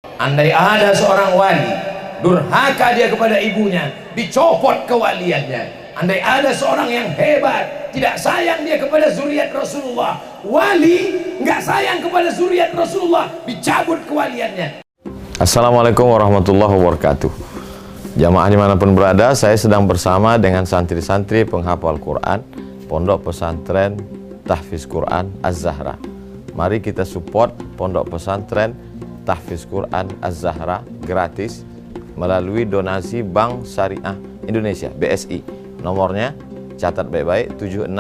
Andai ada seorang wali durhaka dia kepada ibunya, dicopot kewaliannya. Andai ada seorang yang hebat, tidak sayang dia kepada zuriat Rasulullah, wali nggak sayang kepada zuriat Rasulullah, dicabut kewaliannya. Assalamualaikum warahmatullahi wabarakatuh. Jamaah dimanapun berada, saya sedang bersama dengan santri-santri penghafal Quran Pondok Pesantren Tahfiz Quran Az-Zahra. Mari kita support Pondok Pesantren Tahfiz Quran Az-Zahra gratis melalui donasi Bank Syariah Indonesia (BSI). Nomornya catat baik-baik, 76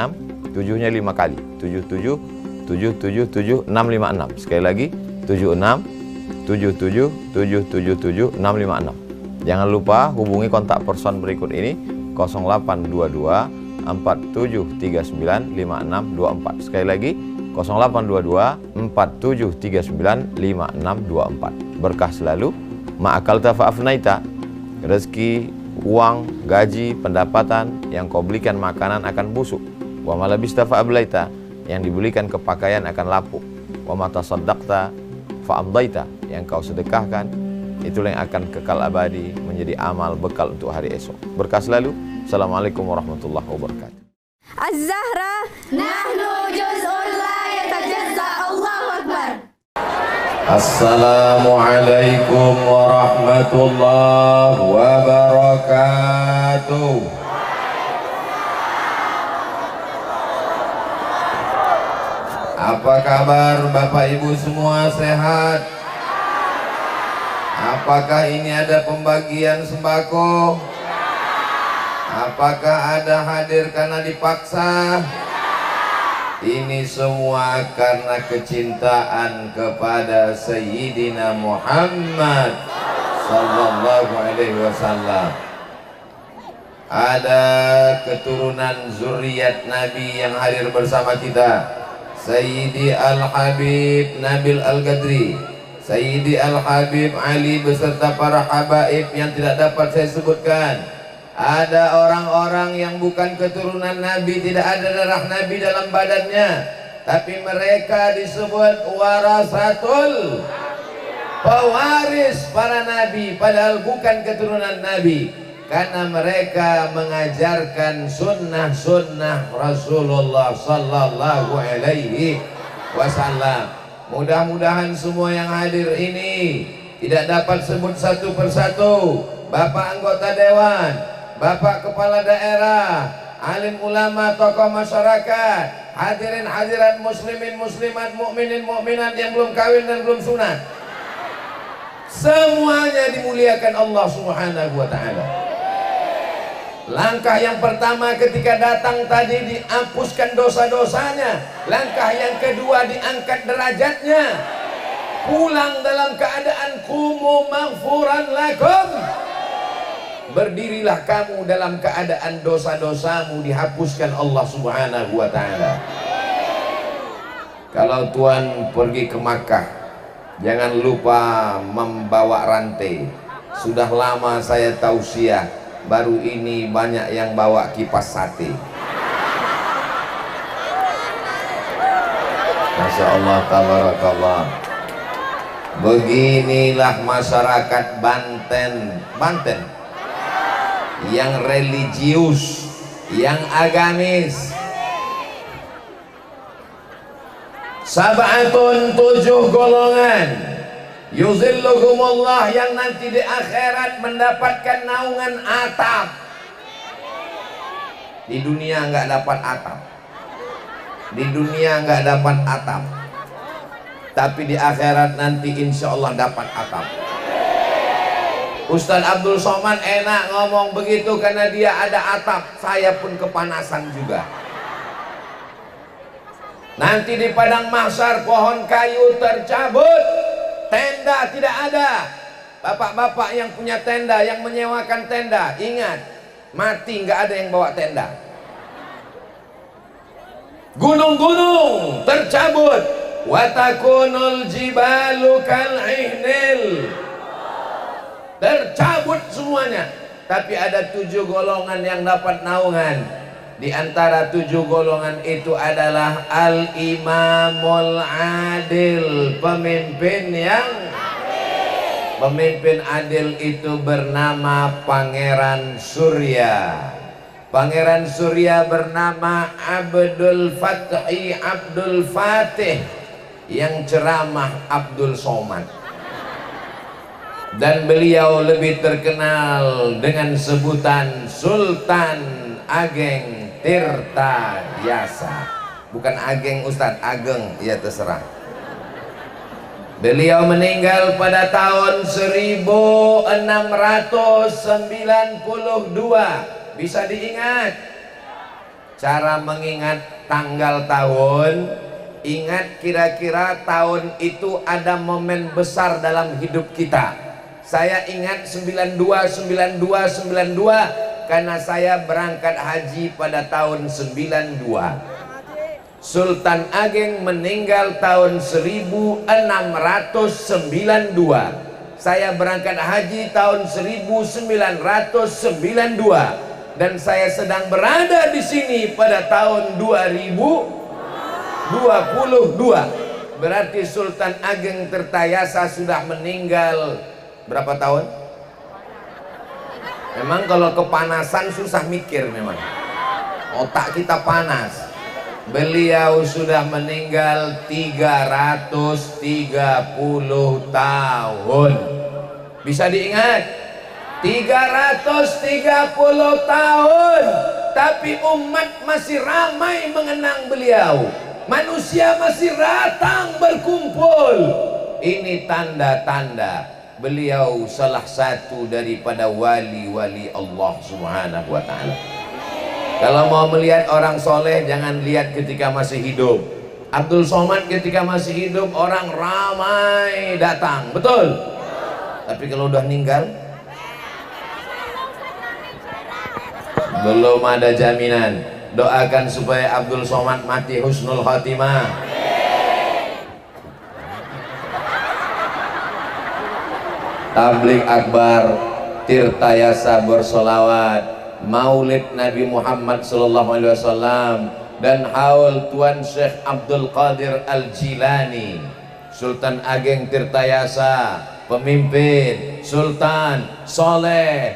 7-nya 5 kali, 77 777 656. Sekali lagi, 76 77 777 656. Jangan lupa hubungi kontak person berikut ini, 0822 4739 5624. Sekali lagi, 0822 4739 5624. Berkah selalu, ma'akal tafa'afnaita. Rezeki, uang, gaji, pendapatan yang kau belikan makanan akan busuk. Wa malabista fa'ablaita, yang dibelikan kepakaian akan lapuk. Wa mata saddaqta fa'amdaita, yang kau sedekahkan itulah yang akan kekal abadi menjadi amal bekal untuk hari esok. Berkah selalu. Assalamualaikum warahmatullahi wabarakatuh. Az-Zahra nahnu juz'un la yatajazza. Allahu Akbar. Assalamualaikum warahmatullahi wabarakatuh. Apa kabar Bapak Ibu semua, sehat? Apakah ini ada pembagian sembako? Apakah ada hadir karena dipaksa? Ini semua karena kecintaan kepada Sayyidina Muhammad sallallahu alaihi wasallam. Ada keturunan zuriat Nabi yang hadir bersama kita. Sayyidi Al-Habib Nabil Al-Gadri, Sayyidi Al-Habib Ali beserta para habaib yang tidak dapat saya sebutkan. Ada orang-orang yang bukan keturunan Nabi, tidak ada darah Nabi dalam badannya, tapi mereka disebut warasatul, pewaris para Nabi, padahal bukan keturunan Nabi, karena mereka mengajarkan sunnah-sunnah Rasulullah sallallahu alaihi wasallam. Mudah-mudahan semua yang hadir ini tidak dapat sebut satu persatu. Bapak anggota dewan, Bapak kepala daerah, alim ulama, tokoh masyarakat, hadirin hadirat muslimin muslimat, mukminin mukminat yang belum kawin dan belum sunat, semuanya dimuliakan Allah Subhanahu wa ta'ala. Langkah yang pertama ketika datang tadi dihapuskan dosa-dosanya. Langkah yang kedua diangkat derajatnya. Pulang dalam keadaan kumu maghfuran lakum. Berdirilah kamu dalam keadaan dosa-dosamu dihapuskan Allah Subhanahu wa ta'ala. Kalau Tuhan pergi ke Makkah, jangan lupa membawa rantai. Sudah lama saya tausiah, baru ini banyak yang bawa kipas sate. Masya Allah, tabarakallah. Beginilah masyarakat Banten yang religius, yang agamis. Sab'atun, 7 golongan, yuzilluhumullah, yang nanti di akhirat mendapatkan naungan atap. Di dunia nggak dapat atap, di dunia nggak dapat atap, tapi di akhirat nanti insya Allah dapat atap. Ustadz Abdul Somad enak ngomong begitu karena dia ada atap. Saya pun kepanasan juga. Nanti di padang mahsyar pohon kayu tercabut, tenda tidak ada. Bapak-bapak yang punya tenda, yang menyewakan tenda, ingat, mati nggak ada yang bawa tenda. Gunung-gunung tercabut, watakunul jibalu kal'ihnil, tercabut semuanya. Tapi ada 7 golongan yang dapat naungan. Di antara 7 golongan itu adalah al-imamul adil, pemimpin yang Pemimpin adil itu bernama Pangeran Surya. Pangeran Surya bernama Abdul Fatih, yang ceramah Abdul Somad. Dan beliau lebih terkenal dengan sebutan Sultan Ageng Tirtayasa. Bukan Ageng Ustadz, Ageng, ya terserah. Beliau meninggal pada tahun 1692. Bisa diingat? Cara mengingat tanggal tahun, ingat kira-kira tahun itu ada momen besar dalam hidup kita. Saya ingat 92 karena saya berangkat haji pada tahun 92. Sultan Ageng meninggal tahun 1692. Saya berangkat haji tahun 1992 dan saya sedang berada di sini pada tahun 2022. Berarti Sultan Ageng Tirtayasa sudah meninggal berapa tahun? Memang kalau kepanasan susah mikir, memang otak kita panas. Beliau sudah meninggal 330 tahun. Bisa diingat? 330 tahun. Tapi umat masih ramai mengenang beliau. Manusia masih datang berkumpul. Ini tanda-tanda beliau salah satu daripada wali-wali Allah Subhanahu wa ta'ala. Kalau mau melihat orang soleh, jangan lihat ketika masih hidup. Abdul Somad ketika masih hidup orang ramai datang, betul? Tapi kalau udah meninggal, belum ada jaminan. Doakan supaya Abdul Somad mati husnul khatimah. Tabligh akbar, Tirtayasa bersolawat, Maulid Nabi Muhammad SAW, dan haul Tuan Syekh Abdul Qadir Al-Jilani. Sultan Ageng Tirtayasa, pemimpin, Sultan Soleh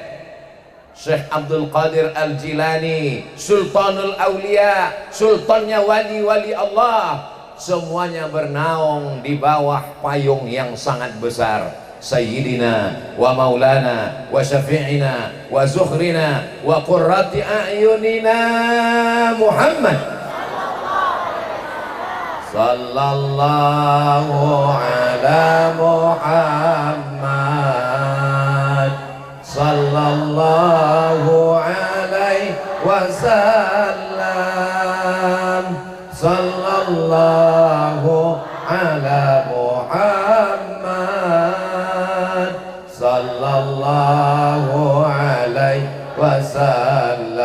Syekh Abdul Qadir Al-Jilani, Sultanul Aulia, sultannya wali-wali Allah, semuanya bernaung di bawah payung yang sangat besar. Sayyidina wa maulana wa syafi'ina wa zukhrina wa qurrati a'yunina Muhammad sallallahu ala Muhammad sallallahu alaihi wasallam sallallahu ala Muhammad sallallahu alaihi wasallam.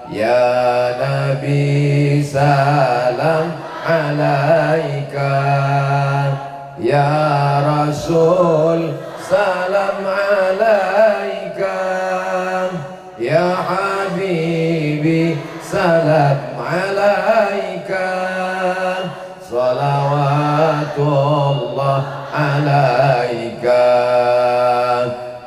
Ya Nabi salam alaika, ya Rasul salam alaika, ya Habibi salam alaika, salawatullah alaika.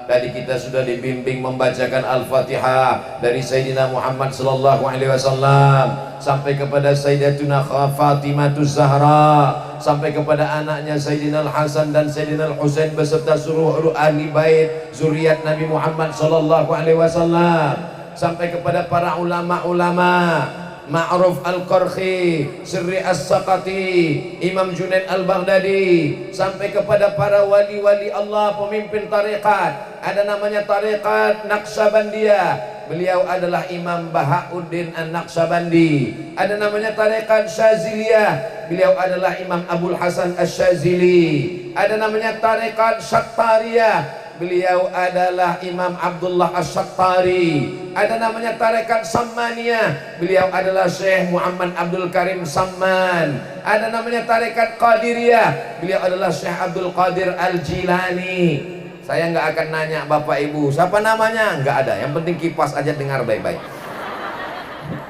Tadi kita sudah dibimbing membacakan Al-Fatihah dari Sayyidina Muhammad sallallahu alaihi wasallam sampai kepada Sayyidatuna Fatimahuz Zahra, sampai kepada anaknya Sayyidina Al-Hasan dan Sayyidina Al-Husain beserta seluruh ahli bait zuriat Nabi Muhammad sallallahu alaihi wasallam, sampai kepada para ulama-ulama Ma'ruf Al-Qarhi, Sirri As-Saqati, Imam Junaid Al-Baghdadi, sampai kepada para wali-wali Allah, pemimpin tarekat. Ada namanya tarekat Naqsabandiyah, beliau adalah Imam Bahauddin An-Naqsabandi. Ada namanya tarekat Syaziliyah, beliau adalah Imam Abul Hasan Asy-Syazili. Ada namanya tarekat Syattariyah, beliau adalah Imam Abdullah Asy-Syattari. Ada namanya tarekat Sammaniyah, beliau adalah Syekh Muhammad Abdul Karim Samman. Ada namanya tarekat Qadiriyah, beliau adalah Syekh Abdul Qadir Al-Jilani. Saya nggak akan nanya Bapak Ibu siapa namanya, nggak ada, yang penting kipas aja, dengar baik-baik.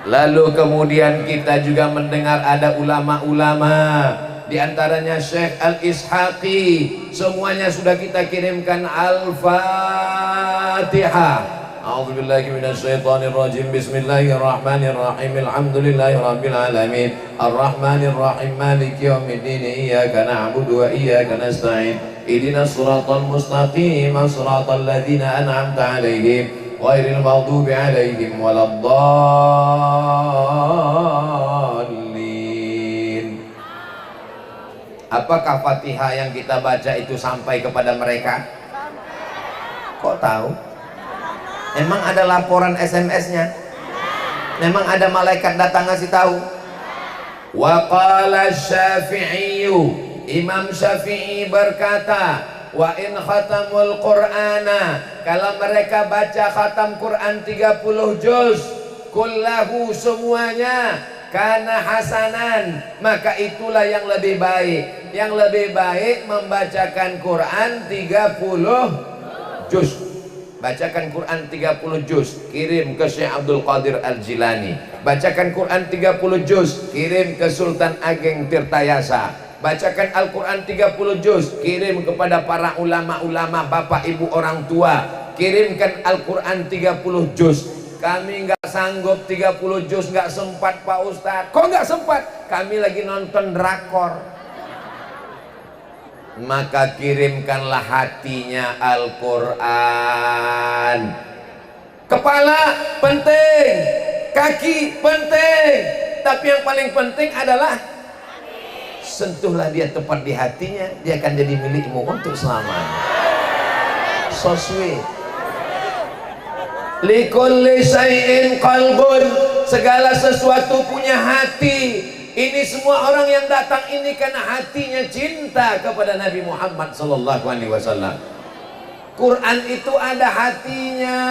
Lalu kemudian kita juga mendengar ada ulama-ulama di antaranya Syekh Al-Ishaqi, semuanya sudah kita kirimkan. Al-Fatihah. A'udzubillahi minasyaitonirrajim. Bismillahirrahmanirrahim. Alhamdulillahirabbil alamin. Arrahmanirrahim. Maliki yaumiddin. Iyyaka na'budu wa iyyaka nasta'in. Ihdinas siratal mustaqim. Shiratal ladzina an'amta 'alaihim ghairil maghdubi 'alaihim waladdallin. Apakah Fatihah yang kita baca itu sampai kepada mereka? Kok tahu? Emang ada laporan SMS-nya? Memang ada malaikat datang ngasih tahu? Wa qala Syafi'i, Imam Syafi'i berkata, wa in khatamul Qur'ana, kalau mereka baca khatam Quran 30 juz, kullahu semuanya, kana hasanan, maka itulah yang lebih baik. Yang lebih baik membacakan Quran 30 juz. Bacakan Quran 30 juz, kirim ke Syekh Abdul Qadir Al-Jilani. Bacakan Quran 30 juz, kirim ke Sultan Ageng Tirtayasa. Bacakan Al-Quran 30 juz, kirim kepada para ulama-ulama, bapak ibu orang tua. Kirimkan Al-Quran 30 juz. Kami nggak sanggup 30 juz, nggak sempat Pak Ustadz. Kok nggak sempat? Kami lagi nonton drakor. Maka kirimkanlah hatinya Al-Quran. Kepala penting, kaki penting, tapi yang paling penting adalah sentuhlah dia tepat di hatinya, dia akan jadi milikmu untuk selamanya. So sweet. Likulli syai'in qalbun, segala sesuatu punya hati. Ini semua orang yang datang ini karena hatinya cinta kepada Nabi Muhammad sallallahu alaihi wasallam. Quran itu ada hatinya,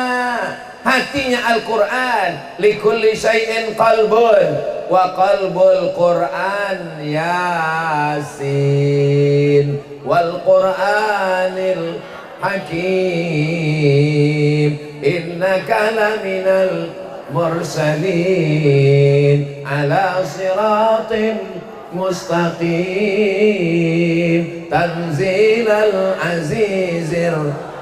hatinya Al-Quran. Likulli syai'in qalbun, wa qalbul Quran Yasin, wal Quranil Hakim, innaka laminal mursalin ala siratin mustaqim, tanzilal azizir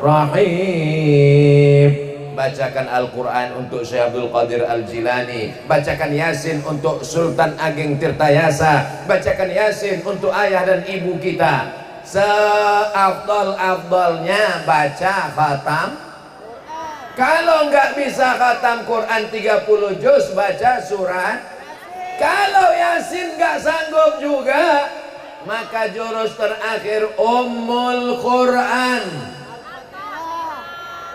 rahim. Bacakan Al-Quran untuk Syekh Abdul Qadir Al-Jilani. Bacakan Yasin untuk Sultan Ageng Tirtayasa. Bacakan Yasin untuk ayah dan ibu kita. Seafdal-afdalnya baca khatam. Kalau nggak bisa khatam Quran 30 juz, baca surat. Kalau Yasin nggak sanggup juga, maka jurus terakhir Ummul Quran.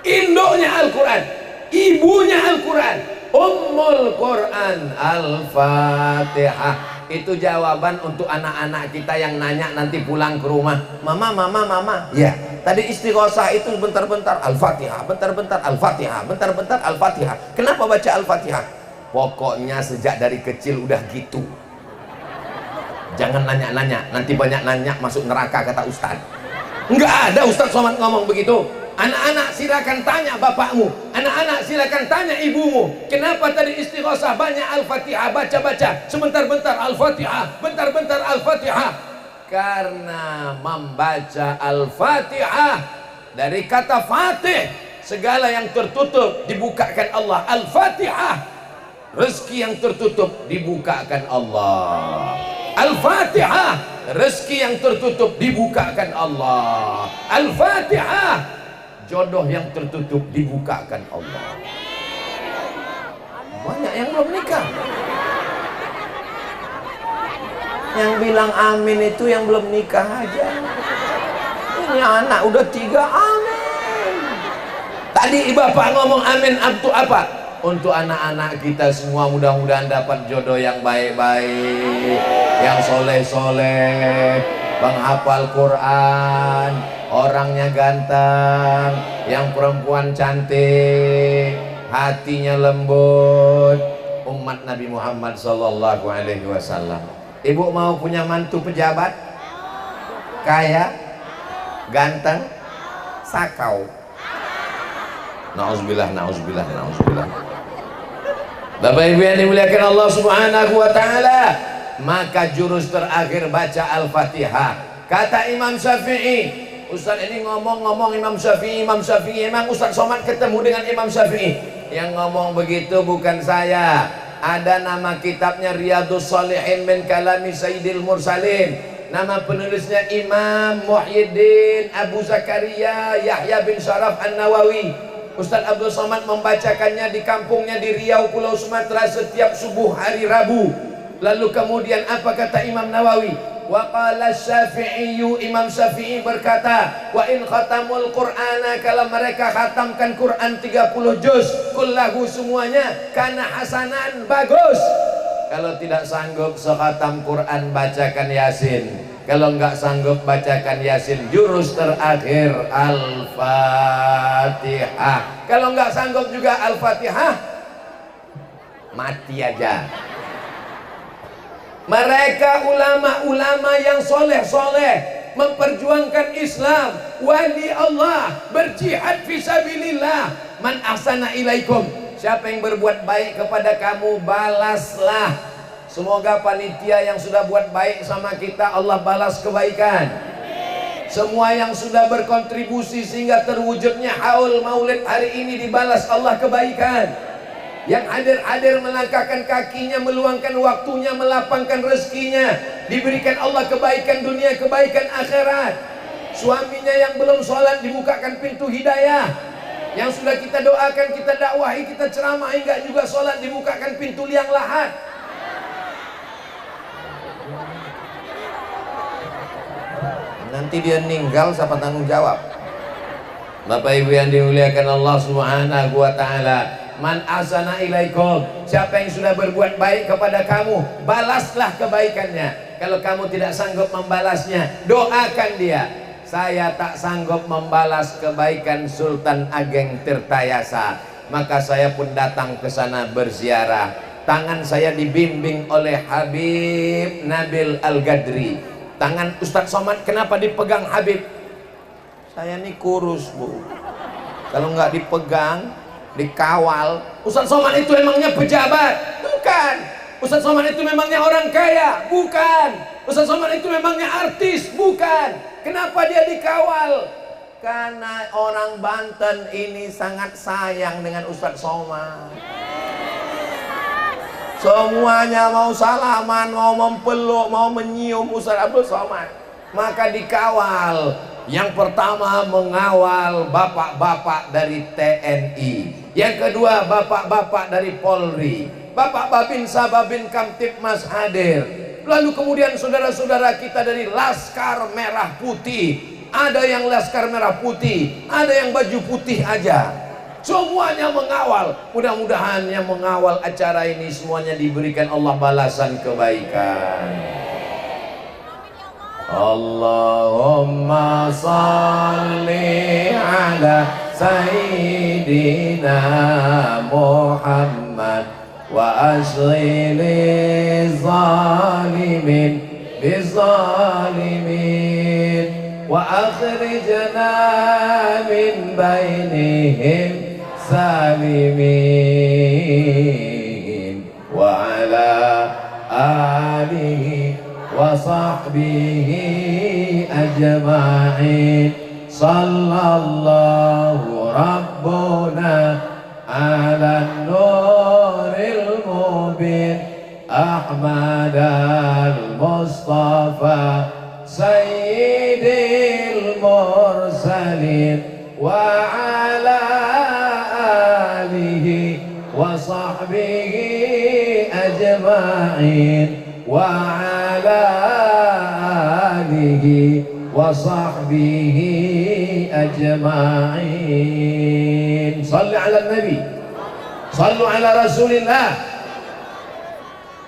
Induknya Al-Quran, ibunya Al-Quran, Ummul Quran, Al-Fatihah. Itu jawaban untuk anak-anak kita yang nanya nanti pulang ke rumah, mama, ya tadi istighosah itu bentar-bentar Al-Fatihah, bentar-bentar Al-Fatihah, bentar-bentar Al-Fatihah. Kenapa baca Al-Fatihah? Pokoknya sejak dari kecil udah gitu. Jangan nanya-nanya, nanti banyak nanya masuk neraka kata Ustaz. Enggak ada Ustaz Somad ngomong begitu. Anak-anak silakan tanya bapakmu, anak-anak silakan tanya ibumu, kenapa tadi istighosah banyak Al-Fatihah, baca-baca, sebentar-bentar Al-Fatihah, bentar-bentar Al-Fatihah. Karena membaca Al-Fatihah dari kata Fatih, segala yang tertutup dibukakan Allah. Al-Fatihah, rezeki yang tertutup dibukakan Allah. Al-Fatihah, rezeki yang tertutup dibukakan Allah. Al-Fatihah, jodoh yang tertutup dibukakan Allah. Banyak yang belum nikah. Yang bilang amin itu yang belum nikah aja. Ini anak udah 3 amin. Tadi bapak ngomong amin untuk apa? Untuk anak-anak kita semua, mudah-mudahan dapat jodoh yang baik-baik, yang soleh-soleh, penghafal Quran, orangnya ganteng, yang perempuan cantik, hatinya lembut, umat Nabi Muhammad sallallahu alaihi wasallam. Ibu mau punya mantu pejabat? Kaya? Ganteng? Sakau? Nauzubillah, nauzubillah, nauzubillah. Bapak Ibu yang dimuliakan Allah Subhanahu wa taala, maka jurus terakhir baca Al-Fatihah. Kata Imam Syafi'i, Ustaz ini ngomong-ngomong Imam Syafi'i, emang Ustaz Somad ketemu dengan Imam Syafi'i? Yang ngomong begitu bukan saya. Ada nama kitabnya Riyadhus Shalihin min Kalami Sayyidil Mursalin. Nama penulisnya Imam Muhyiddin Abu Zakaria Yahya bin Syaraf An-Nawawi. Ustaz Abdul Somad membacakannya di kampungnya di Riau, Pulau Sumatera setiap subuh hari Rabu. Lalu kemudian apa kata Imam Nawawi? Wa qala Syafi'i, Imam Syafi'i berkata, wa in khatamul Qur'ana, kalau mereka khatamkan Quran 30 juz kullahu semuanya, kana hasanan, bagus. Kalau tidak sanggup sekhatam Quran bacakan Yasin. Kalau enggak sanggup bacakan Yasin, jurus terakhir Al-Fatihah. Kalau enggak sanggup juga Al-Fatihah, mati aja. Mereka ulama-ulama yang soleh-soleh memperjuangkan Islam, wali Allah, berjihad fisabilillah. Man ahsana ilaikum, siapa yang berbuat baik kepada kamu, balaslah. Semoga panitia yang sudah buat baik sama kita, Allah balas kebaikan. Semua yang sudah berkontribusi sehingga terwujudnya haul maulid hari ini, dibalas Allah kebaikan. Yang hadir-hadir melangkahkan kakinya, meluangkan waktunya, melapangkan rezekinya, diberikan Allah kebaikan dunia, kebaikan akhirat. Suaminya yang belum sholat dibukakan pintu hidayah. Yang sudah kita doakan, kita dakwahi, kita ceramahi enggak juga sholat, dibukakan pintu liang lahat. Nanti dia meninggal, siapa tanggung jawab? Bapak Ibu yang dimuliakan Allah Subhanahu wa Ta'ala, man asana ilaikum, siapa yang sudah berbuat baik kepada kamu, balaslah kebaikannya. Kalau kamu tidak sanggup membalasnya, doakan dia. Saya tak sanggup membalas kebaikan Sultan Ageng Tirtayasa, maka saya pun datang ke sana berziarah. Tangan saya dibimbing oleh Habib Nabil Al-Gadri. Tangan Ustadz Somad kenapa dipegang Habib? Saya ini kurus, Bu. Kalau nggak dipegang, dikawal. Ustadz Somad itu emangnya pejabat? Bukan. Ustadz Somad itu memangnya orang kaya? Bukan. Ustadz Somad itu memangnya artis? Bukan. Kenapa dia dikawal? Karena orang Banten ini sangat sayang dengan Ustadz Somad. Semuanya mau salaman, mau mempeluk, mau menyium Ustadz Abdul Somad. Maka dikawal. Yang pertama mengawal bapak-bapak dari TNI. Yang kedua bapak-bapak dari Polri. Bapak Babinsa, Babin Kamtipmas hadir. Lalu kemudian saudara-saudara kita dari Laskar Merah Putih. Ada yang Laskar Merah Putih, ada yang baju putih aja. Semuanya mengawal. Mudah-mudahan yang mengawal acara ini semuanya diberikan Allah balasan kebaikan. Allahumma salli ala Sayyidina Muhammad wa asghili zalimin bizalimin wa akhrijna min bainihim salimin wa ala alihi wa sahbihi ajma'in. Sallallahu rabbuna ala nuril mubin Ahmad al-Mustafa sayyidil mursalin wa ala alihi wa sahbihi ajma'in wa ala alihi wa sahbihi ajma'in. Salli ala nabi, sallu ala rasulillah.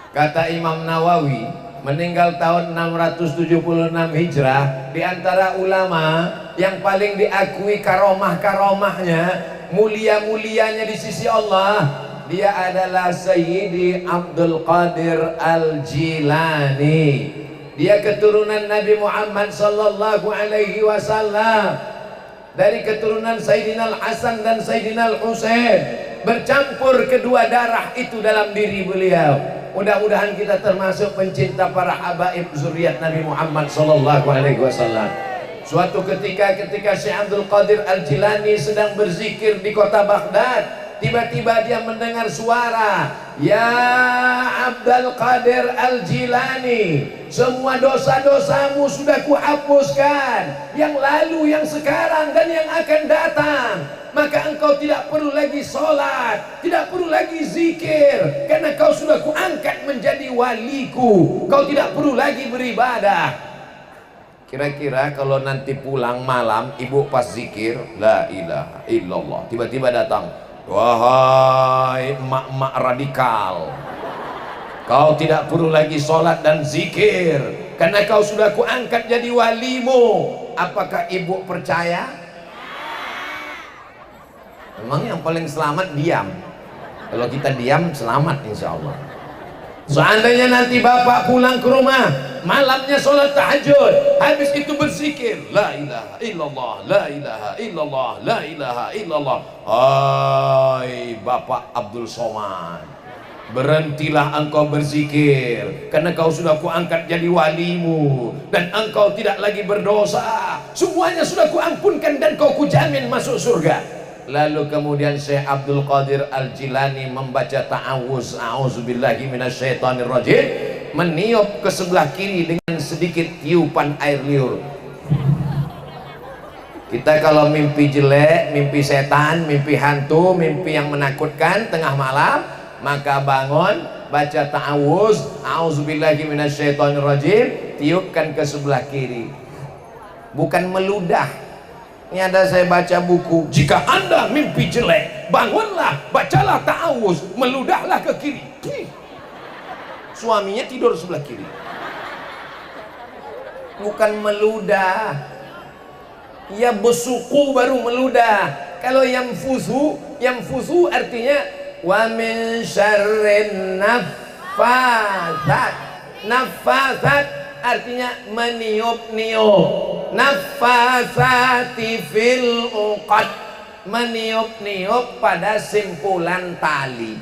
Kata Imam Nawawi, meninggal tahun 676 Hijrah, di antara ulama yang paling diakui karomah-karomahnya, mulia-mulianya di sisi Allah, dia adalah Sayyidi Abdul Qadir Al-Jilani. Dia keturunan Nabi Muhammad sallallahu alaihi wasallam, dari keturunan Sayyidina Al-Hasan dan Sayyidina Al-Husain. Bercampur kedua darah itu dalam diri beliau. Mudah-mudahan kita termasuk pencinta para habaib zuriat Nabi Muhammad sallallahu alaihi wasallam. Suatu ketika Syekh Abdul Qadir Al-Jilani sedang berzikir di kota Baghdad, tiba-tiba dia mendengar suara, "Ya Abdul Qadir Al-Jilani, semua dosa-dosamu sudah kuhapuskan, yang lalu, yang sekarang, dan yang akan datang. Maka engkau tidak perlu lagi sholat, tidak perlu lagi zikir, karena kau sudah kuangkat menjadi waliku. Kau tidak perlu lagi beribadah." Kira-kira kalau nanti pulang malam, ibu pas zikir, la ilaha illallah, tiba-tiba datang, "Wahai emak-emak radikal, kau tidak perlu lagi sholat dan zikir, karena kau sudah kuangkat jadi walimu." Apakah ibu percaya? Memang yang paling selamat diam. Kalau kita diam, selamat insya Allah. Seandainya nanti bapak pulang ke rumah, malamnya sholat tahajud, habis itu berzikir, la ilaha illallah, la ilaha illallah, la ilaha illallah. Hai bapak Abdul Somad, berhentilah engkau berzikir, karena kau sudah kuangkat jadi walimu, dan engkau tidak lagi berdosa, semuanya sudah kuampunkan, dan kau kujamin masuk surga. Lalu kemudian Syekh Abdul Qadir Al-Jilani membaca ta'awuz, a'udzubillahi minasyaitonirrajim, meniup ke sebelah kiri dengan sedikit tiupan air liur. Kita kalau mimpi jelek, mimpi setan, mimpi hantu, mimpi yang menakutkan tengah malam, maka bangun, baca ta'awuz, a'udzubillahi minasyaitonirrajim, tiupkan ke sebelah kiri. Bukan meludah. Ini ada saya baca buku, jika anda mimpi jelek, bangunlah, bacalah ta'awuz, meludahlah ke kiri. Suaminya tidur sebelah kiri. Bukan meludah, ya besuku baru meludah. Kalau yang fusu artinya wa min syarrin naffatsat. Naffatsat artinya meniup-niup. Nafasati fil uqad, meniup-niup pada simpulan tali.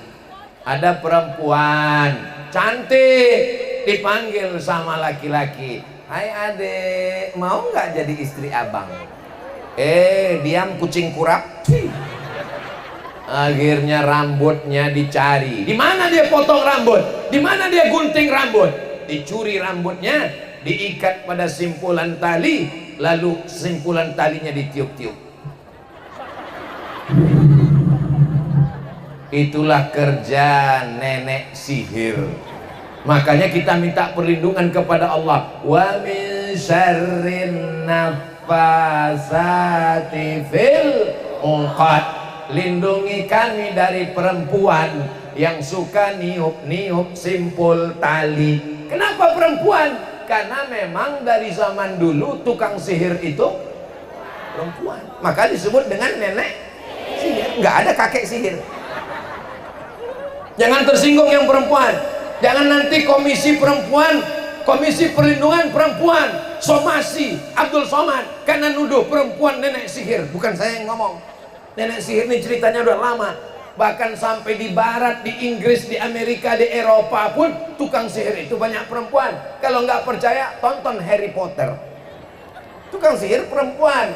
Ada perempuan cantik dipanggil sama laki-laki, "Hai adek, mau nggak jadi istri abang?" Diam kucing kurap. Akhirnya rambutnya dicari. Di mana dia potong rambut? Di mana dia gunting rambut? Dicuri rambutnya, diikat pada simpulan tali, lalu simpulan talinya ditiup-tiup. Itulah kerja nenek sihir. Makanya kita minta perlindungan kepada Allah. Wa min syarrin nafasati fil uqad. Lindungi kami dari perempuan yang suka niup-niup simpul tali. Kenapa perempuan? Karena memang dari zaman dulu tukang sihir itu perempuan, maka disebut dengan nenek sihir. Nggak ada kakek sihir. Jangan tersinggung yang perempuan. Jangan nanti komisi perempuan, komisi perlindungan perempuan, somasi Abdul Somad karena nuduh perempuan nenek sihir. Bukan saya yang ngomong. Nenek sihir ini ceritanya udah lama. Bahkan sampai di barat, di Inggris, di Amerika, di Eropa pun tukang sihir itu banyak perempuan. Kalau nggak percaya, tonton Harry Potter. Tukang sihir perempuan,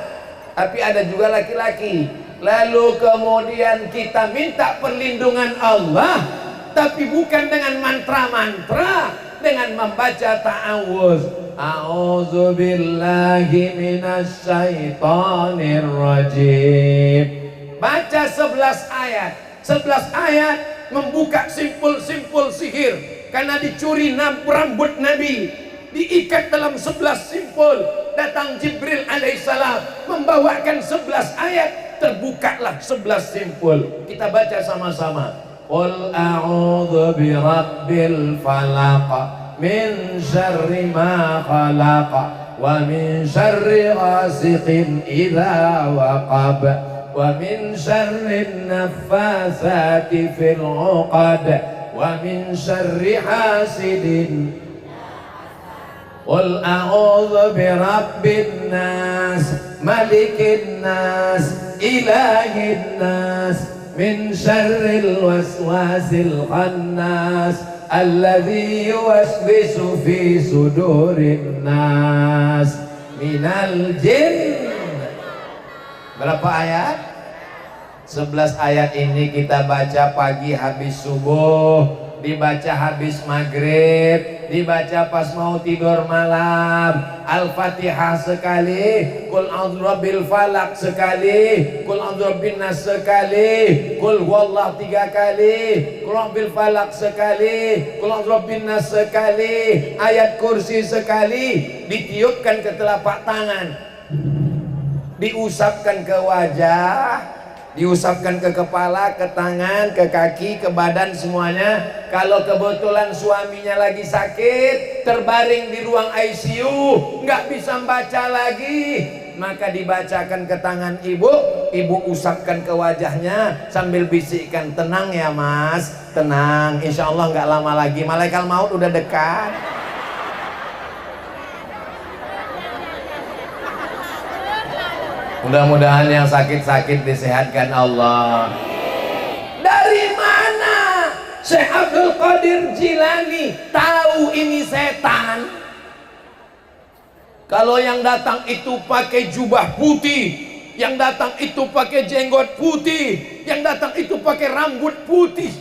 tapi ada juga laki-laki. Lalu kemudian kita minta perlindungan Allah, tapi bukan dengan mantra-mantra, dengan membaca ta'awuz. A'udzubillahi minasyaitonirrajim. Baca 11 ayat. 11 ayat membuka simpul-simpul sihir, karena dicuri rambut Nabi, diikat dalam 11 simpul. Datang Jibril alaihissalam membawakan 11 ayat, terbukalah 11 simpul. Kita baca sama-sama. Qul a'udzu birabbil falaq min syarri ma khalaq wa min syarri ghasiqin idza waqab wa min syarrin naffasati fil 'uqad wa min syarri hasidin. Qul a'udzu birabbin nas malikin nas ilahin nas min syarril waswasil khannas alladzi yuwaswisu fi sudurin nas minal jin. Berapa ayat? 11 ayat ini kita baca pagi habis subuh, dibaca habis maghrib, dibaca pas mau tidur malam. Al-Fatihah sekali, Qul a'udzu birabbil falaq sekali, Qul a'udzu birabbin nas sekali, Qul huwallahu 3 kali, Qul a'udzu birabbil falaq sekali, Qul a'udzu birabbin nas sekali, ayat kursi sekali. Ditiupkan ke telapak tangan, diusapkan ke wajah, diusapkan ke kepala, ke tangan, ke kaki, ke badan semuanya. Kalau kebetulan suaminya lagi sakit, terbaring di ruang ICU, nggak bisa membaca lagi, maka dibacakan ke tangan ibu, ibu usapkan ke wajahnya sambil bisikkan, tenang ya mas, tenang, insya Allah nggak lama lagi malaikat maut udah dekat. Mudah-mudahan yang sakit-sakit disehatkan Allah. Dari mana Syekh Abdul Qadir Jilani tahu ini setan? Kalau yang datang itu pakai jubah putih, yang datang itu pakai jenggot putih, yang datang itu pakai rambut putih,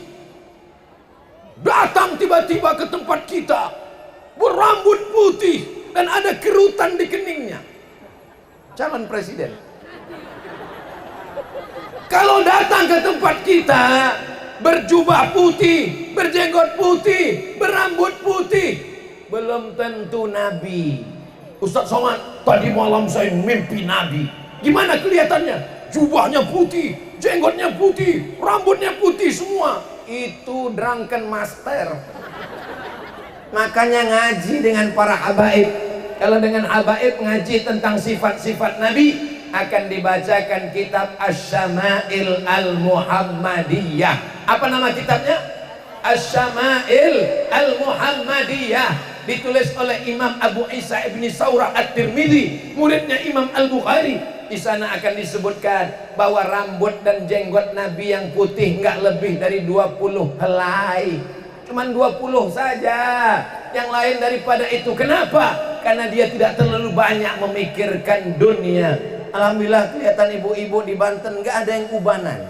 datang tiba-tiba ke tempat kita berambut putih dan ada kerutan di keningnya, calon presiden. Kalau datang ke tempat kita berjubah putih, berjenggot putih, berambut putih, belum tentu Nabi. Ustaz Somad, tadi malam saya mimpi Nabi. Gimana kelihatannya? Jubahnya putih, jenggotnya putih, rambutnya putih semua. Itu drunken master. Makanya ngaji dengan para habaib. Kalau dengan habaib ngaji tentang sifat-sifat Nabi, akan dibacakan kitab Asy-Syama'il Al-Muhammadiyah. Apa nama kitabnya? Asy-Syama'il Al-Muhammadiyah, ditulis oleh Imam Abu Isa Ibni Saurah At-Tirmidzi, muridnya Imam Al-Bukhari. Di sana akan disebutkan bahwa rambut dan jenggot Nabi yang putih nggak lebih dari 20 helai, cuman 20 saja, yang lain daripada itu. Kenapa? Karena dia tidak terlalu banyak memikirkan dunia. Alhamdulillah kelihatan ibu-ibu di Banten nggak ada yang ubanan,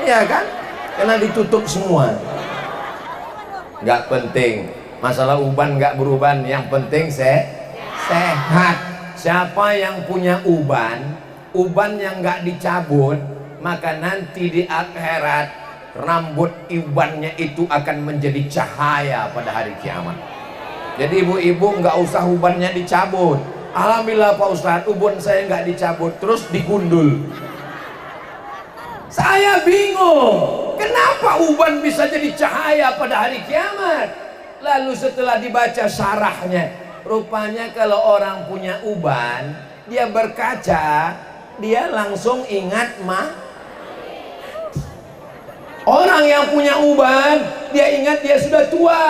iya kan? Karena ditutup semua. Nggak penting masalah uban nggak beruban, yang penting sehat. Siapa yang punya uban yang nggak dicabut, maka nanti di akhirat rambut ubannya itu akan menjadi cahaya pada hari kiamat. Jadi ibu-ibu nggak usah ubannya dicabut. Alhamdulillah Pak Ustadz, ubun saya nggak dicabut, terus digundul. Saya bingung, kenapa uban bisa jadi cahaya pada hari kiamat? Lalu setelah dibaca syarahnya, rupanya kalau orang punya uban, dia berkaca, dia langsung ingat Orang yang punya uban, dia ingat dia sudah tua.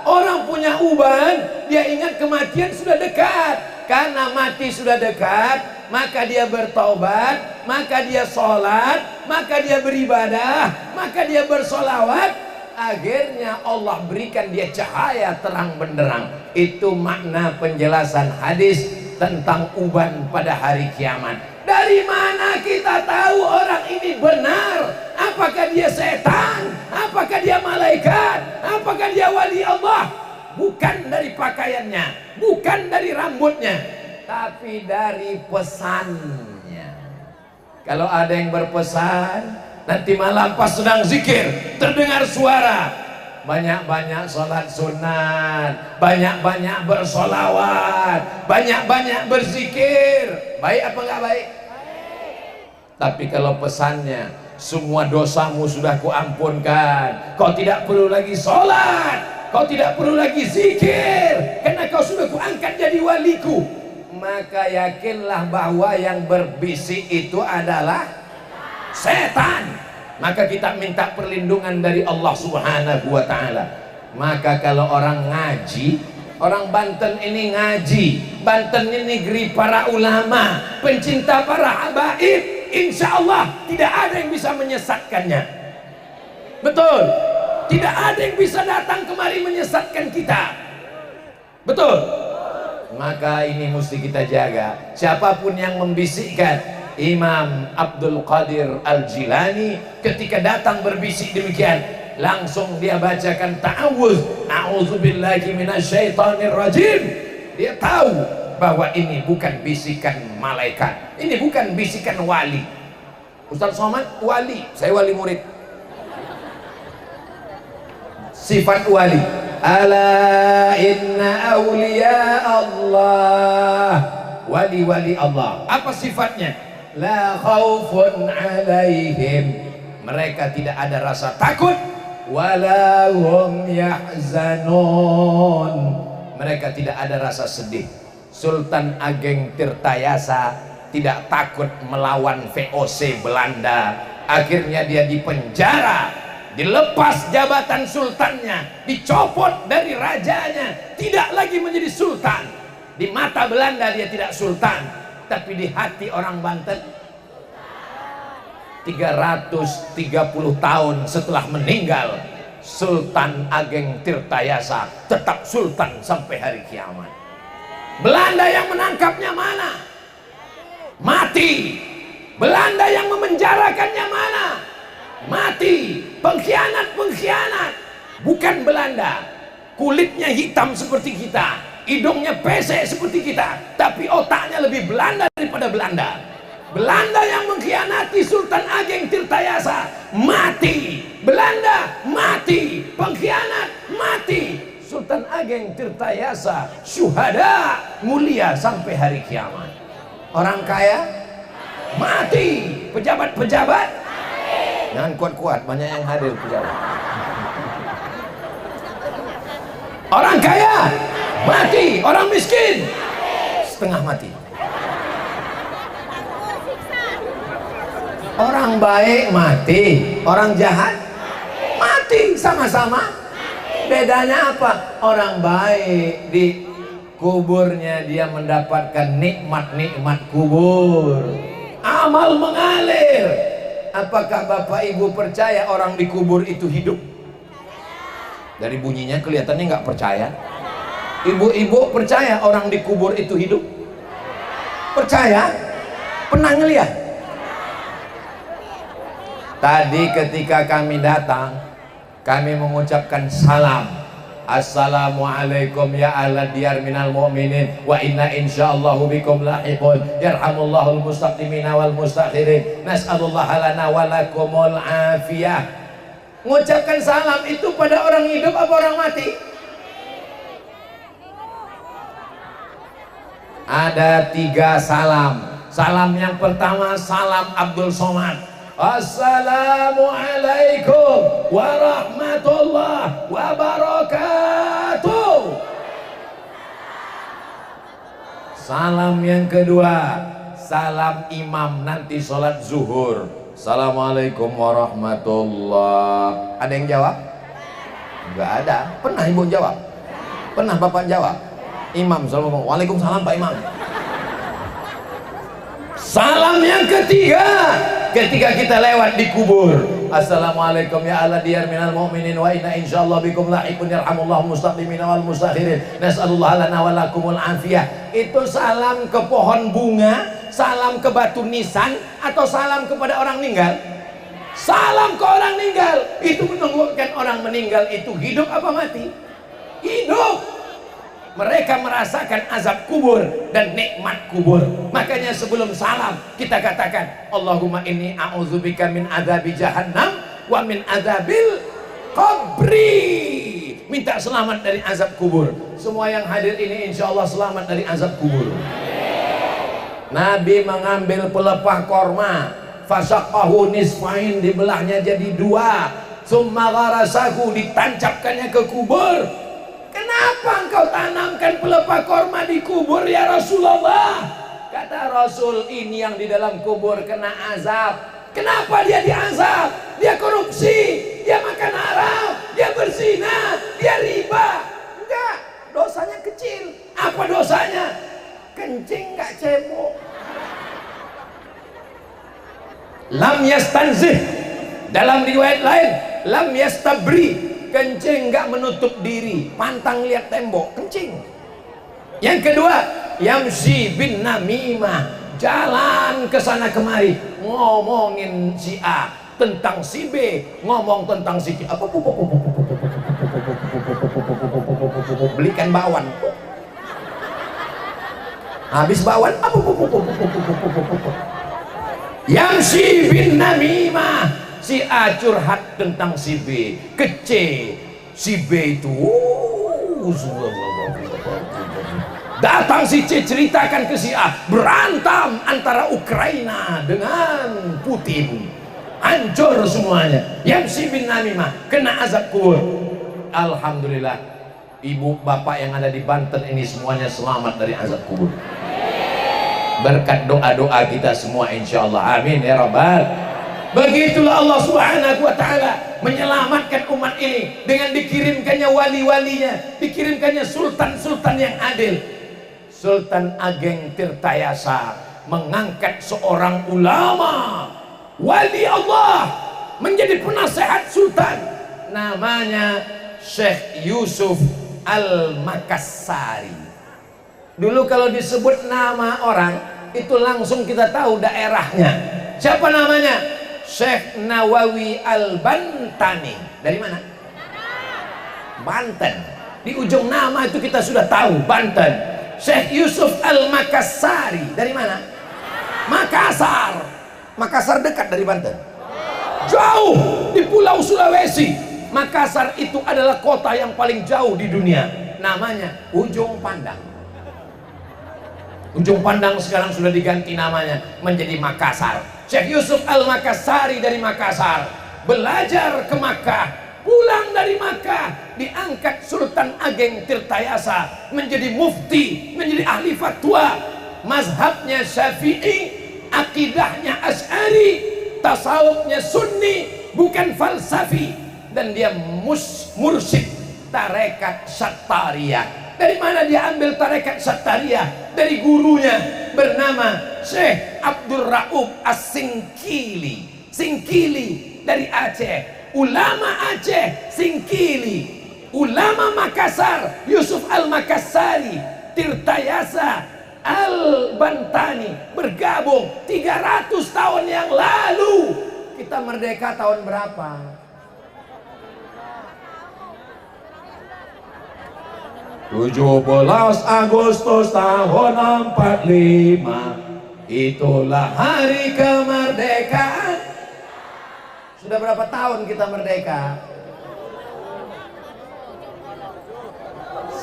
Orang punya uban, dia ingat kematian sudah dekat. Karena mati sudah dekat, maka dia bertaubat, maka dia sholat, maka dia beribadah, maka dia bersolawat. Akhirnya Allah berikan dia cahaya terang benderang. Itu makna penjelasan hadis tentang uban pada hari kiamat. Dari mana kita tahu orang ini benar? Apakah dia setan? Apakah dia malaikat? Apakah dia wali Allah? Bukan dari pakaiannya, bukan dari rambutnya, tapi dari pesannya. Kalau ada yang berpesan, nanti malam pas sedang zikir, terdengar suara, banyak-banyak sholat sunat, banyak-banyak bersolawat, banyak-banyak berzikir. Baik apa enggak baik? Tapi kalau pesannya, semua dosamu sudah kuampunkan, kau tidak perlu lagi sholat, kau tidak perlu lagi zikir, karena kau sudah kuangkat jadi waliku, maka yakinlah bahwa yang berbisik itu adalah setan. Maka kita minta perlindungan dari Allah Subhanahu wa ta'ala. Maka kalau orang ngaji, orang Banten ini ngaji, Banten ini negeri para ulama, pencinta para habaib, insya Allah tidak ada yang bisa menyesatkannya. Betul. Tidak ada yang bisa datang kemari menyesatkan kita. Betul. Maka ini mesti kita jaga. Siapapun yang membisikkan Imam Abdul Qadir Al-Jilani, ketika datang berbisik demikian, langsung dia bacakan ta'awuz, a'udzubillahi minasyaitonir rajim. Dia tahu bahwa ini bukan bisikan malaikat, ini bukan bisikan wali. Ustaz Somad wali, saya wali murid. Sifat wali, ala inna awliya Allah, wali-wali Allah. Apa sifatnya? La khaufun alaihim, mereka tidak ada rasa takut. Wala hum yahzanun, mereka tidak ada rasa sedih. Sultan Ageng Tirtayasa tidak takut melawan VOC Belanda. Akhirnya dia dipenjara, dilepas jabatan sultannya, dicopot dari rajanya, tidak lagi menjadi sultan. Di mata Belanda dia tidak sultan, tapi di hati orang Banten 330 tahun setelah meninggal, Sultan Ageng Tirtayasa tetap sultan sampai hari kiamat. Belanda yang menangkapnya mana? Mati. Belanda yang memenjarakannya mana? Mati. Pengkhianat-pengkhianat. Bukan Belanda, kulitnya hitam seperti kita, hidungnya pesek seperti kita, tapi otaknya lebih Belanda daripada Belanda. Belanda yang mengkhianati Sultan Ageng Tirtayasa mati. Belanda mati. Pengkhianat mati. Sultan Ageng Tirtayasa syuhada mulia sampai hari kiamat. Orang kaya mati. Pejabat-pejabat jangan kuat-kuat, banyak yang hadir pejabat. Orang kaya mati, orang miskin setengah mati. Orang baik mati, orang jahat mati, sama-sama. Bedanya apa? Orang baik di kuburnya dia mendapatkan nikmat-nikmat kubur, amal mengalir. Apakah Bapak Ibu percaya orang di kubur itu hidup? Dari bunyinya kelihatannya nggak percaya. Ibu-ibu percaya orang di kubur itu hidup? Percaya? Pernah ngeliat? Tadi ketika kami datang, kami mengucapkan salam. Assalamualaikum ya ahla diyar minal mu'minin wa inna insyaallahu bikum lahiqun. Yarhamullahul mustaqdimina wal mustakhirin. Nas'alullaha lana wa lakumul afiyah. Mengucapkan salam itu pada orang hidup apa orang mati? Ada 3 salam. Salam yang pertama salam Abdul Somad. Assalamualaikum warahmatullahi wabarakatuh. Salam yang kedua, salam imam nanti sholat zuhur. Assalamualaikum warahmatullahi. Ada yang jawab? Enggak ada. Pernah ibu jawab? Pernah bapak jawab? Imam selalu ngomong, waalaikumsalam Pak Imam. Salam yang ketiga, ketika kita lewat di kubur, assalamualaikum ya ala diyar minal mu'minin wa inna insyaallah bikum lahiqun yarhamullahu mustaqdimina wal mustakhirin nas'alullah lana wa lakumul afiyah. Itu salam ke pohon bunga, salam ke batu nisan, atau salam kepada orang meninggal? Salam ke orang meninggal. Itu menunjukkan orang meninggal itu hidup apa mati? Hidup. Mereka merasakan azab kubur dan nikmat kubur. Makanya sebelum salam kita katakan, Allahumma inni a'udzubika min adzabi jahannam wa min adzabil qabri. Minta selamat dari azab kubur. Semua yang hadir ini insya Allah selamat dari azab kubur. Nabi mengambil pelepah korma, fasaqahu nisfain, dibelahnya jadi 2, summa gharasahu, ditancapkannya ke kubur. Kenapa engkau tanamkan pelepah korma di kubur ya Rasulullah? Kata Rasul, ini yang di dalam kubur kena azab. Kenapa dia diazab? Dia korupsi, dia makan haram, dia berzina, dia riba. Enggak, dosanya kecil. Apa dosanya? Kencing enggak cebok. Lam yastanzih. Dalam riwayat lain, lam yastabri, kencing nggak menutup diri, pantang lihat tembok, kencing. Yang kedua, yamsi bin namimah, jalan ke sana kemari ngomongin si A tentang si B, ngomong tentang si C. Belikan bakwan, habis bakwan, yamsi bin namimah, si A curhat tentang si B ke C, si B itu datang si C ceritakan ke si A, berantem antara Ukraina dengan Putin, hancur semuanya. Yamsi bin namimah, kena azab kubur. Alhamdulillah, ibu bapak yang ada di Banten ini semuanya selamat dari azab kubur berkat doa-doa kita semua, insyaallah. Amin ya rabbal. Begitulah Allah subhanahu wa ta'ala menyelamatkan umat ini dengan dikirimkannya wali-walinya, dikirimkannya sultan-sultan yang adil. Sultan Ageng Tirtayasa mengangkat seorang ulama wali Allah menjadi penasehat sultan, namanya Syekh Yusuf Al-Makassari. Dulu kalau disebut nama orang itu langsung kita tahu daerahnya. Siapa namanya? Syekh Nawawi Al-Bantani. Dari mana? Banten. Di ujung nama itu kita sudah tahu, Banten. Syekh Yusuf Al-Makassari. Dari mana? Makassar. Makassar dekat dari Banten? Jauh, di Pulau Sulawesi. Makassar itu adalah kota yang paling jauh di dunia. Namanya Ujung Pandang. Ujung Pandang sekarang sudah diganti namanya menjadi Makassar. Syekh Yusuf Al-Makassari dari Makassar belajar ke Makkah, pulang dari Makkah diangkat Sultan Ageng Tirtayasa menjadi mufti, menjadi ahli fatwa. Mazhabnya Syafi'i, akidahnya Asy'ari, tasawufnya Sunni, bukan falsafi, dan dia mursyid tarekat Sattariyah. Dari mana dia ambil tarekat Sattariyah? Dari gurunya bernama Syekh Abdul Raub As-Singkili. Singkili dari Aceh, ulama Aceh, Singkili. Ulama Makassar, Yusuf Al-Makassari, Tirtayasa Al-Bantani bergabung 300 tahun yang lalu. Kita merdeka tahun berapa? 17 Agustus tahun 45, itulah hari kemerdekaan. Sudah berapa tahun kita merdeka?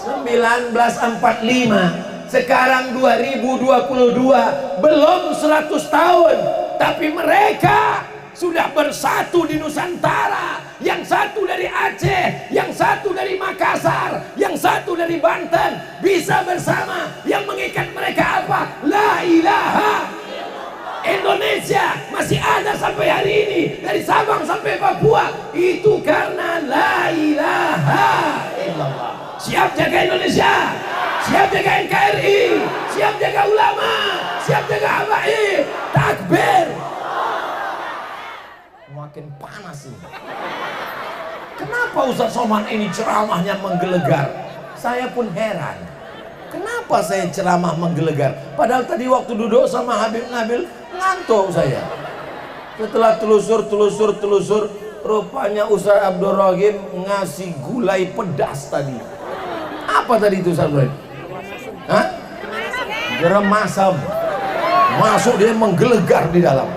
1945. Sekarang 2022, belum 100 tahun, tapi mereka sudah bersatu di Nusantara. Yang satu dari Aceh, yang satu dari Makassar, yang satu dari Banten, bisa bersama. Yang mengikat mereka apa? La ilaha. Indonesia masih ada sampai hari ini, dari Sabang sampai Papua, itu karena la ilaha illallah. Siap jaga Indonesia, siap jaga NKRI, siap jaga ulama, siap jaga habaib. Takbir. Makin panas ini. Kenapa Ustaz Somad ini ceramahnya menggelegar? Saya pun heran. Kenapa saya ceramah menggelegar? Padahal tadi waktu duduk sama Habib Nabil ngantuk saya. Setelah telusur, rupanya Ustaz Abdul Rahim ngasih gulai pedas tadi. Apa tadi itu Ustaz Rahim? Hah? Garam masam. Masuk dia menggelegar di dalam.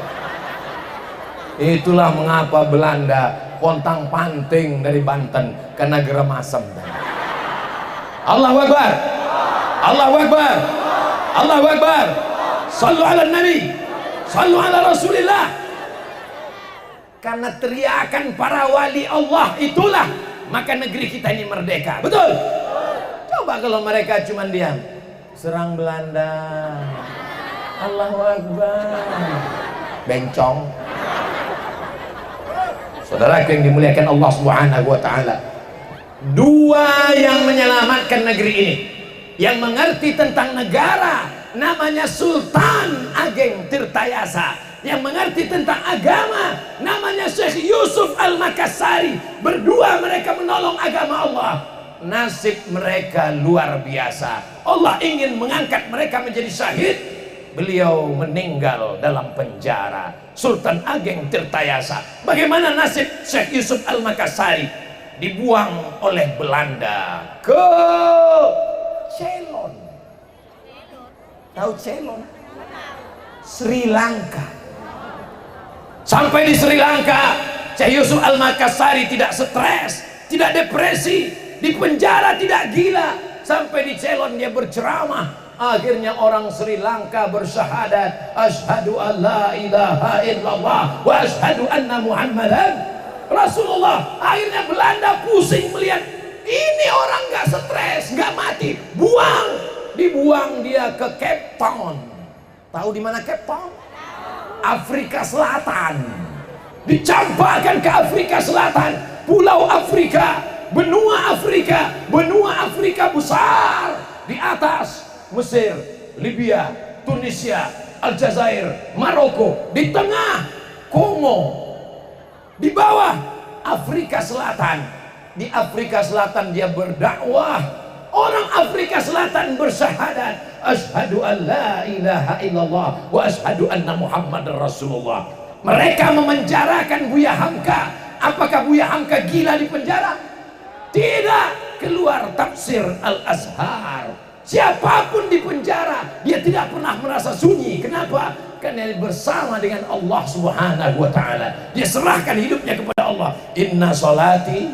Itulah mengapa Belanda pontang panting dari Banten karena garam asam. Allahu Akbar, Allahu Akbar, Allahu Akbar. Sallu ala Nabi, sallu ala Rasulillah. Karena teriakan para wali Allah itulah maka negeri kita ini merdeka. Betul? Coba kalau mereka cuma diam, serang Belanda, Allahu Akbar, bencong. Saudara yang dimuliakan Allah Subhanahu wa ta'ala, dua yang menyelamatkan negeri ini, yang mengerti tentang negara, namanya Sultan Ageng Tirtayasa, yang mengerti tentang agama, namanya Syekh Yusuf Al-Makassari. Berdua mereka menolong agama Allah. Nasib mereka luar biasa. Allah ingin mengangkat mereka menjadi syahid. Beliau meninggal dalam penjara. Sultan Ageng Tirtayasa. Bagaimana nasib Syekh Yusuf Al-Makassari? Dibuang oleh Belanda ke Ceylon. Tahu Ceylon? Sri Lanka. Sampai di Sri Lanka, Syekh Yusuf Al-Makassari tidak stres, tidak depresi, di penjara tidak gila. Sampai di Ceylon dia berceramah. Akhirnya orang Sri Lanka bersyahadat, asyhadu an la ilaha illallah wa asyhadu anna Muhammadan Rasulullah. Akhirnya Belanda pusing melihat ini orang nggak stres, nggak mati, dibuang dia ke Cape Town. Tahu di mana Cape Town? Afrika Selatan. Dicampakkan ke Afrika Selatan, Pulau Afrika, benua Afrika besar. Di atas Mesir, Libya, Tunisia, Aljazair, Maroko, di tengah Kongo, di bawah Afrika Selatan. Di Afrika Selatan dia berdakwah. Orang Afrika Selatan bersyahadat, asyhadu an la ilaha illallah wa asyhadu anna Muhammadar Rasulullah. Mereka memenjarakan Buya Hamka. Apakah Buya Hamka gila di penjara? Tidak. Keluar tafsir Al-Azhar. Siapapun di penjara, dia tidak pernah merasa sunyi. Kenapa? Karena dia bersama dengan Allah Subhanahu wa ta'ala. Dia serahkan hidupnya kepada Allah. Inna salati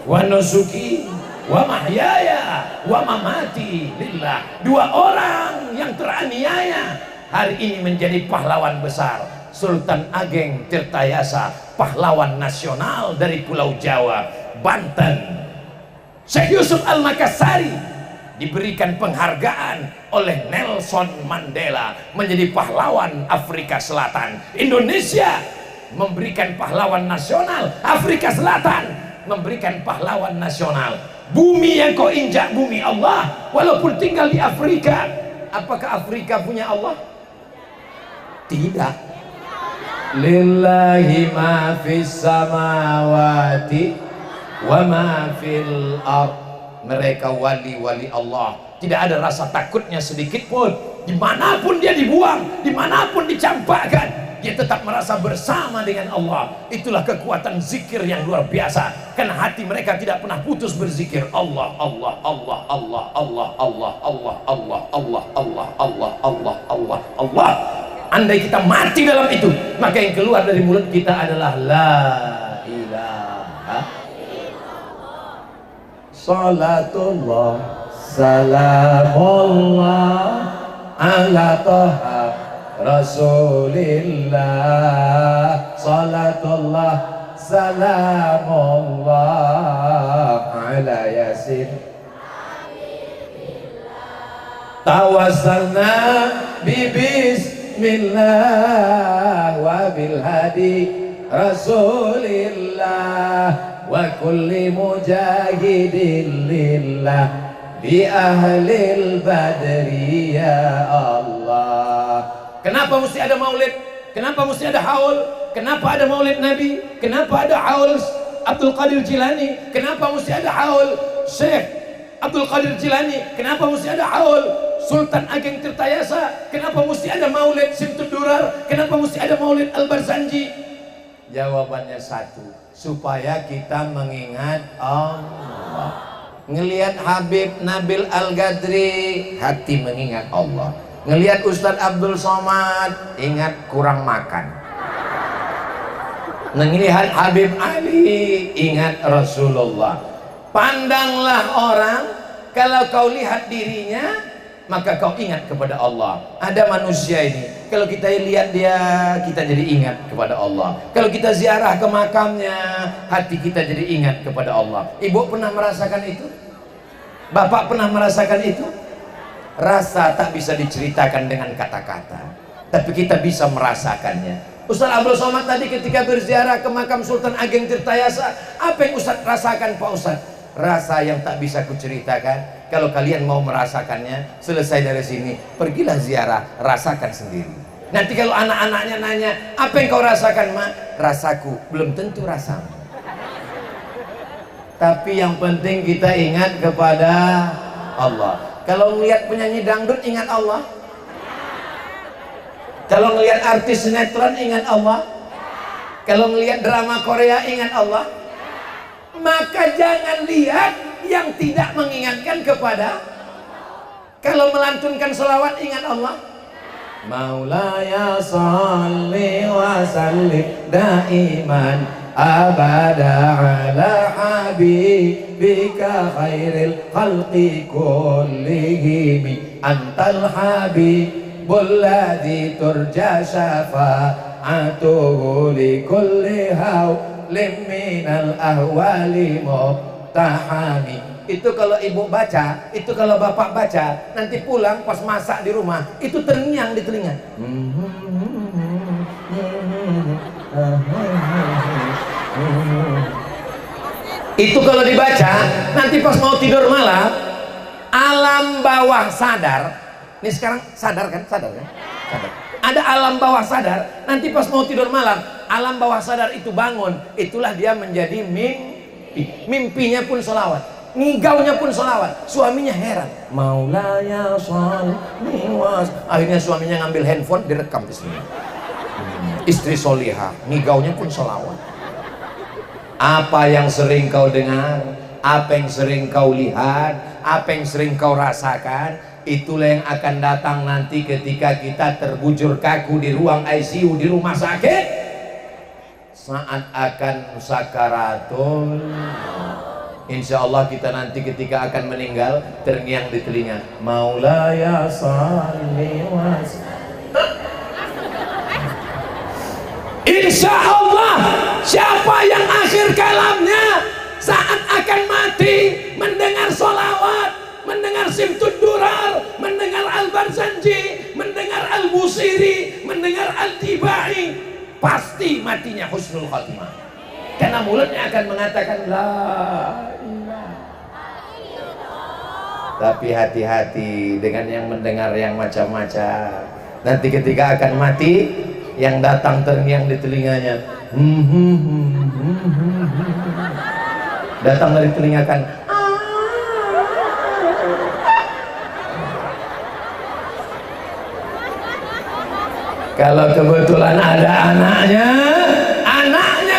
wa nusuki wa mahyaya wa mamati lillah. Dua orang yang teraniaya hari ini menjadi pahlawan besar. Sultan Ageng Tirtayasa, pahlawan nasional dari Pulau Jawa, Banten. Syekh Yusuf Al-Makassari diberikan penghargaan oleh Nelson Mandela menjadi pahlawan Afrika Selatan. Indonesia memberikan pahlawan nasional, Afrika Selatan memberikan pahlawan nasional. Bumi yang kau injak bumi Allah, walaupun tinggal di Afrika. Apakah Afrika punya Allah? Tidak. Lillahi ma fis samawati wa ma fil ardh. Mereka wali-wali Allah, tidak ada rasa takutnya sedikit pun. Dimanapun dia dibuang, dimanapun dicampakkan, dia tetap merasa bersama dengan Allah. Itulah kekuatan zikir yang luar biasa. Karena hati mereka tidak pernah putus berzikir. Allah, Allah, Allah, Allah, Allah, Allah, Allah, Allah, Allah, Allah, Allah, Allah, Allah, Allah. Andai kita mati dalam itu, maka yang keluar dari mulut kita adalah la ilaha. Salatullah, salamullah ala taha Rasulillah. Salatullah, salamullah ala yasin. Tawassalna bismillah wa bil hadi Rasulillah wa kulli mujahidin lillah bi ahlil badri ya Allah. Kenapa mesti ada maulid? Kenapa mesti ada haul? Kenapa ada maulid Nabi? Kenapa ada haul Abdul Qadir Jilani? Kenapa mesti ada haul Syekh Abdul Qadir Jilani? Kenapa mesti ada haul Sultan Ageng Tirtayasa? Kenapa mesti ada maulid Simtud Durar? Kenapa mesti ada maulid Al-Barzanji? Jawabannya satu, supaya kita mengingat Allah. Ngelihat Habib Nabil Al-Gadri, hati mengingat Allah. Ngelihat Ustadz Abdul Somad, ingat kurang makan. Ngelihat Habib Ali, ingat Rasulullah. Pandanglah orang, kalau kau lihat dirinya, maka kau ingat kepada Allah. Ada manusia ini, kalau kita lihat dia, kita jadi ingat kepada Allah. Kalau kita ziarah ke makamnya, hati kita jadi ingat kepada Allah. Ibu pernah merasakan itu? Bapak pernah merasakan itu? Rasa tak bisa diceritakan dengan kata-kata, tapi kita bisa merasakannya. Ustaz Abdul Somad tadi ketika berziarah ke makam Sultan Ageng Tirtayasa, apa yang Ustaz rasakan Pak Ustaz? Rasa yang tak bisa kuceritakan. Kalau kalian mau merasakannya, selesai dari sini, pergilah ziarah, rasakan sendiri. Nanti kalau anak-anaknya nanya, apa yang kau rasakan, Mak? Rasaku, belum tentu rasamu. Tapi yang penting kita ingat kepada Allah. Kalau ngelihat penyanyi dangdut, ingat Allah. Kalau ngelihat artis sinetron, ingat Allah. Kalau ngelihat drama Korea, ingat Allah. Maka jangan lihat yang tidak mengingatkan kepada. Kalau melantunkan selawat, ingat Allah. Maulaya salli wa sallim daiman abada ala habibika khairil khalqi kullihim antal habibul ladzi turja syafa'atuhu li kulli hawlim minal ahwali muqtahami. Itu kalau ibu baca, itu kalau bapak baca, nanti pulang pas masak di rumah, itu terngiang di telinga. Itu kalau dibaca, nanti pas mau tidur malam, alam bawah sadar. Ini sekarang sadar kan? Sadar kan? Sadar. Ada alam bawah sadar, nanti pas mau tidur malam, alam bawah sadar itu bangun, itulah dia menjadi mimpi. Mimpinya pun sholawat. Ngigaunya pun sholawat. Suaminya heran, Maulaya sholli was. Akhirnya suaminya ngambil handphone, direkam di sini. Istri solihah, ngigaunya pun sholawat. Apa yang sering kau dengar, apa yang sering kau lihat, apa yang sering kau rasakan, itulah yang akan datang nanti ketika kita terbujur kaku di ruang ICU di rumah sakit. Saat akan sakaratul, insya Allah kita nanti ketika akan meninggal terngiang di telinga, Maulaya salli was. Insya Allah siapa yang akhir kalamnya saat akan mati mendengar sholawat, mendengar Simtud Durar, mendengar Al-Barzanji, mendengar Al-Busiri, mendengar Al-Tibai, pasti matinya husnul khatimah. Karena mulutnya akan mengatakan la ilaha. Tapi hati-hati dengan yang mendengar yang macam-macam. Nanti ketika akan mati, yang datang terngiang di telinganya, datang dari telinga kan, kalau kebetulan ada anaknya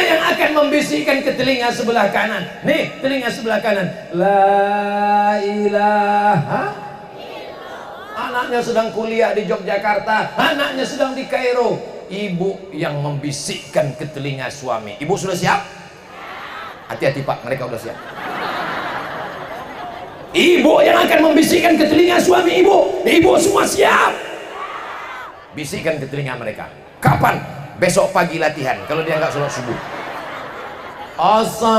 yang akan membisikkan ke telinga sebelah kanan. Nih, telinga sebelah kanan, la ilaha. Anaknya sedang kuliah di Yogyakarta, anaknya sedang di Kairo. Ibu yang membisikkan ke telinga suami. Ibu sudah siap? Hati-hati Pak, mereka sudah siap. Ibu yang akan membisikkan ke telinga suami ibu. Ibu semua siap. Bisikkan ke telinga mereka. Kapan? Besok pagi latihan. Kalau dia nggak sholat subuh. As-salatu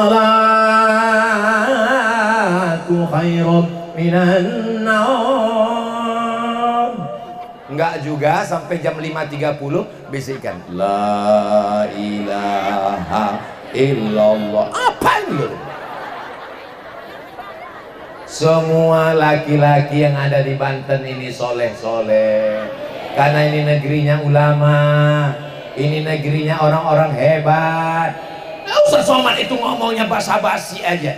khairun minan naum. Enggak juga, sampai jam 5.30 bisikkan la ilaha illallah. Apa ini? Semua laki-laki yang ada di Banten ini soleh-soleh, karena ini negerinya ulama, ini negerinya orang-orang hebat. Nggak usah Somad itu ngomongnya basa-basi aja.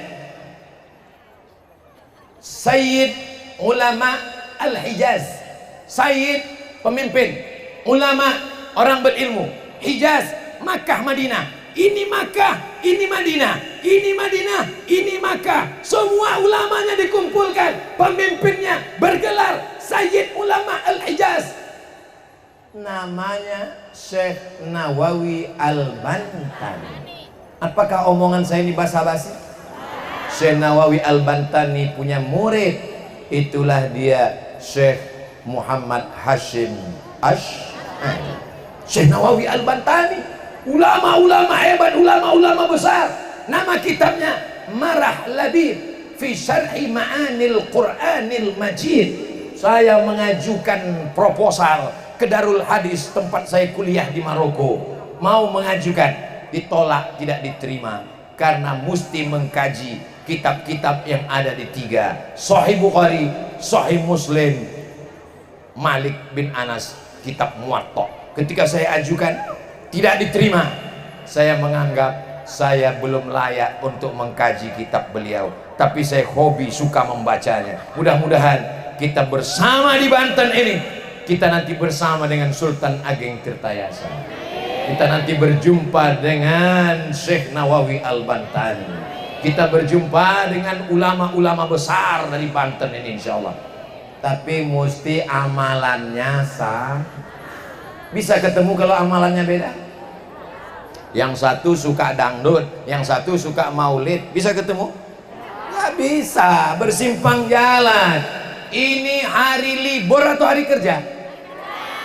Sayyid ulama Al-Hijaz, Sayyid pemimpin ulama orang berilmu Hijaz, Makkah, Madinah. Ini Makkah, ini Madinah, ini Madinah, ini Makkah. Semua ulamanya dikumpulkan, pemimpinnya bergelar Sayyid ulama Al-Hijaz. Namanya Syekh Nawawi Al-Bantani. Apakah omongan saya ini basa-basi? Syekh Nawawi Al-Bantani punya murid, itulah dia Syekh Muhammad Hashim Asy'ari. Syekh Nawawi Al-Bantani, ulama-ulama hebat, ulama-ulama besar. Nama kitabnya Marah Labib fi Syarhi Ma'anil Qur'anil Majid. Saya mengajukan proposal ke Darul Hadis tempat saya kuliah di Maroko. Mau mengajukan, ditolak, tidak diterima. Karena mesti mengkaji kitab-kitab yang ada di 3, Sahih Bukhari, Sahih Muslim, Malik bin Anas, kitab Muwatta. Ketika saya ajukan tidak diterima, saya menganggap saya belum layak untuk mengkaji kitab beliau, tapi saya hobi suka membacanya. Mudah-mudahan kita bersama di Banten ini, kita nanti bersama dengan Sultan Ageng Tirtayasa, kita nanti berjumpa dengan Syekh Nawawi Al-Bantani, kita berjumpa dengan ulama-ulama besar dari Banten ini insya Allah. Tapi mesti amalannya sah. Bisa ketemu kalau amalannya beda? Yang satu suka dangdut, yang satu suka maulid, bisa ketemu? Nggak bisa, bersimpang jalan. Ini hari libur atau hari kerja?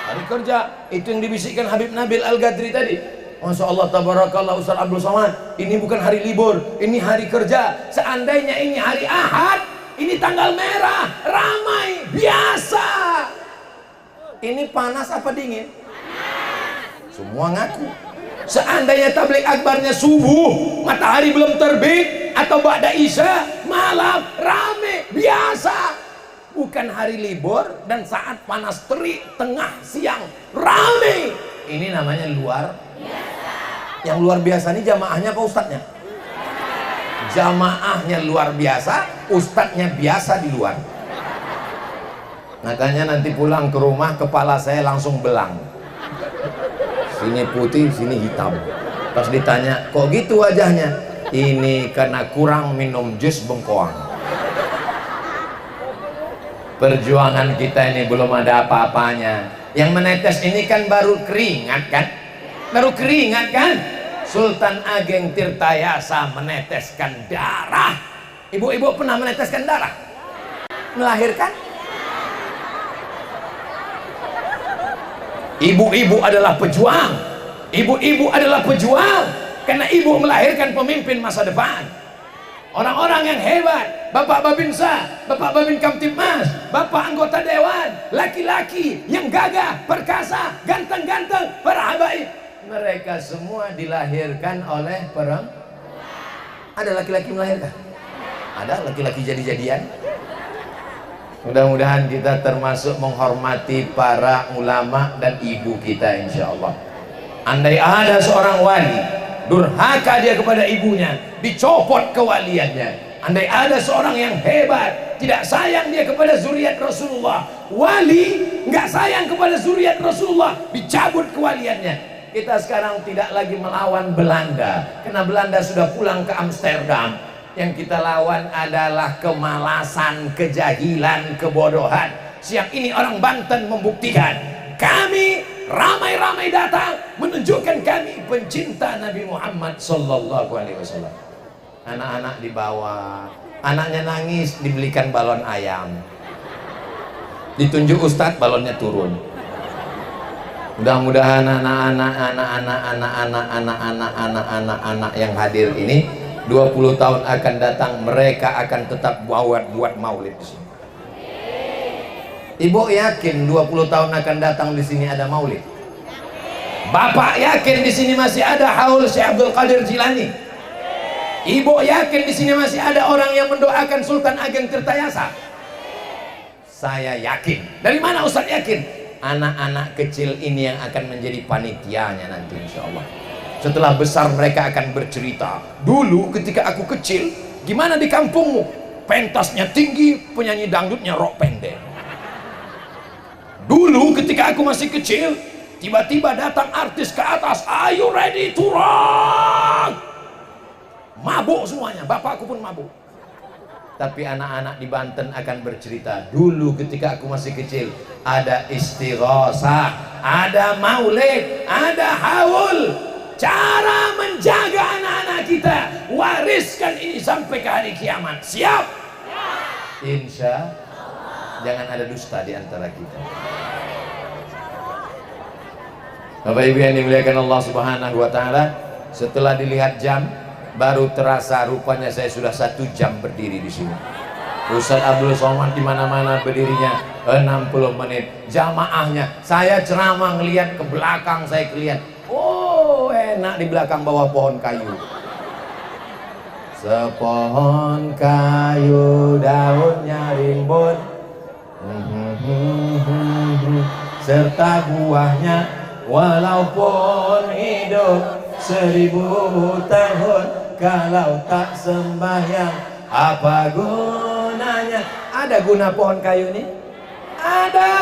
Hari kerja. Itu yang dibisikkan Habib Nabil Al-Gadri tadi. Masya Allah, tabarakallah Ustaz Abdul Somad, ini bukan hari libur, ini hari kerja. Seandainya ini hari Ahad, ini tanggal merah, ramai, biasa. Ini panas apa dingin? Semua ngaku. Seandainya tabligh akbarnya subuh, matahari belum terbit, atau ba'da isya, malam, rame, biasa. Bukan hari libur dan saat panas terik, tengah siang, rame. Ini namanya luar biasa. Yang luar biasa ini jamaahnya apa ustadznya? Jamaahnya luar biasa, ustadznya biasa di luar. Makanya nanti pulang ke rumah, kepala saya langsung belang. Sini putih, sini hitam. Pas ditanya, kok gitu wajahnya? Ini karena kurang minum jus bengkoang. Perjuangan kita ini belum ada apa-apanya. Yang menetes ini kan baru keringat kan? Baru keringat kan? Sultan Ageng Tirtayasa meneteskan darah. Ibu-ibu pernah meneteskan darah? Melahirkan? Ibu-ibu adalah pejuang. Ibu-ibu adalah pejuang. Karena ibu melahirkan pemimpin masa depan. Orang-orang yang hebat, Bapak Babinsa, Bapak Babin Kamtibmas, Bapak anggota dewan, laki-laki yang gagah, perkasa, ganteng-ganteng, para habaib. Mereka semua dilahirkan oleh perempuan. Ada laki-laki melahirkan? Ada laki-laki jadi-jadian? Mudah-mudahan kita termasuk menghormati para ulama dan ibu kita insya Allah. Andai ada seorang wali durhaka dia kepada ibunya, dicopot kewaliannya. Andai ada seorang yang hebat, tidak sayang dia kepada zuriat Rasulullah, wali nggak sayang kepada zuriat Rasulullah, dicabut kewaliannya. Kita sekarang tidak lagi melawan Belanda, karena Belanda sudah pulang ke Amsterdam. Yang kita lawan adalah kemalasan, kejahilan, kebodohan. Siang ini orang Banten membuktikan, kami ramai-ramai datang menunjukkan kami pencinta Nabi Muhammad sallallahu alaihi wasallam. Anak-anak dibawa, anaknya nangis dibelikan balon ayam. Ditunjuk ustadz, balonnya turun. Mudah-mudahan anak-anak yang hadir ini 20 tahun akan datang, mereka akan tetap buat maulid di sini. Ibu yakin 20 tahun akan datang di sini ada maulid? Bapak yakin di sini masih ada haul Syekh Abdul Qadir Jilani? Ibu yakin di sini masih ada orang yang mendoakan Sultan Ageng Tirtayasa? Saya yakin. Dari mana Ustaz yakin? Anak-anak kecil ini yang akan menjadi panitianya nanti insya Allah. Setelah besar mereka akan bercerita, dulu ketika aku kecil gimana di kampungmu? Pentasnya tinggi, penyanyi dangdutnya rok pendek. Dulu ketika aku masih kecil, tiba-tiba datang artis ke atas, are you ready to rock? Mabuk semuanya, bapakku pun mabuk. Tapi anak-anak di Banten akan bercerita, dulu ketika aku masih kecil ada istighosah, ada maulid, ada haul. Cara menjaga anak-anak kita, wariskan ini sampai ke hari kiamat. Siap? Insya Allah. Jangan ada dusta di antara kita. Bapak Ibu yang dimuliakan Allah Subhanahu wa taala, setelah dilihat jam baru terasa rupanya saya sudah 1 jam berdiri di sini. Ustaz Abdul Somad di mana-mana berdirinya 60 menit. Jamaahnya, saya ceramah ngelihat ke belakang, saya kelihatan, oh enak di belakang bawah pohon kayu. Sepohon kayu daunnya rimbun, serta buahnya walaupun hidup 1000 tahun, kalau tak sembahyang apa gunanya? Ada guna pohon kayu ini? Ada.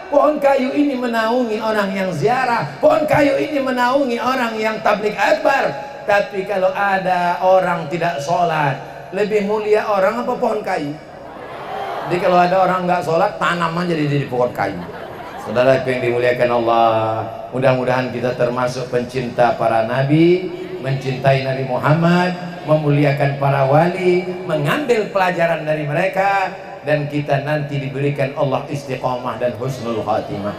Pohon kayu ini menaungi orang yang ziarah, pohon kayu ini menaungi orang yang tabligh akbar. Tapi kalau ada orang tidak sholat, lebih mulia orang apa pohon kayu? Jadi kalau ada orang nggak sholat, tanam aja di pohon kayu. Saudara yang dimuliakan Allah, mudah-mudahan kita termasuk pencinta para nabi, mencintai Nabi Muhammad, memuliakan para wali, mengambil pelajaran dari mereka, dan kita nanti diberikan Allah istiqamah dan husnul khatimah.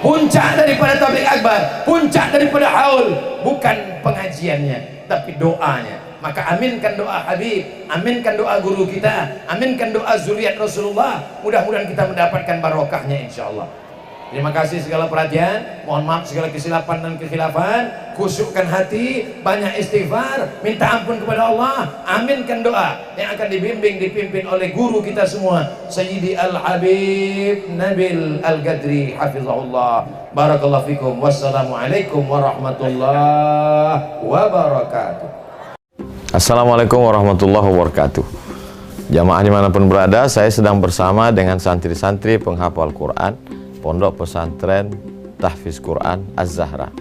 Puncak daripada tabligh akbar, puncak daripada haul, bukan pengajiannya, tapi doanya. Maka aminkan doa Habib, aminkan doa guru kita, aminkan doa zuriat Rasulullah. Mudah-mudahan kita mendapatkan barokahnya insyaallah. Terima kasih segala perhatian, mohon maaf segala kesilapan dan kekhilafan. Kusukkan hati, banyak istighfar, minta ampun kepada Allah, aminkan doa yang akan dipimpin oleh guru kita semua, Sayyidi Al-Habib Nabil Al-Gadri hafizahullah. Barakallahu fikum. Wassalamualaikum warahmatullahi wabarakatuh. Assalamualaikum warahmatullahi wabarakatuh. Jamaah dimanapun berada, saya sedang bersama dengan santri-santri penghafal Quran Pondok Pesantren Tahfiz Quran Az-Zahra.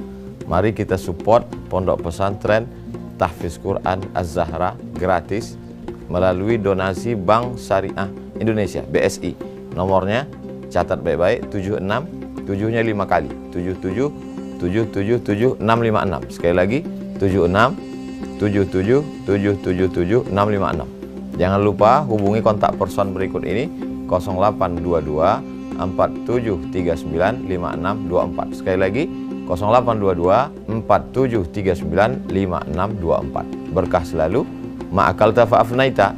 Mari kita support Pondok Pesantren Tahfiz Quran Az-Zahra gratis melalui donasi Bank Syariah Indonesia BSI. Nomornya catat baik-baik, 76 7-nya 5 kali, 77 777 656. Sekali lagi 76 77 777 656. Jangan lupa hubungi kontak person berikut ini 0822 4739 5624. Sekali lagi 0822 4739 5624. Berkah selalu, ma'akalta fa'afnaita.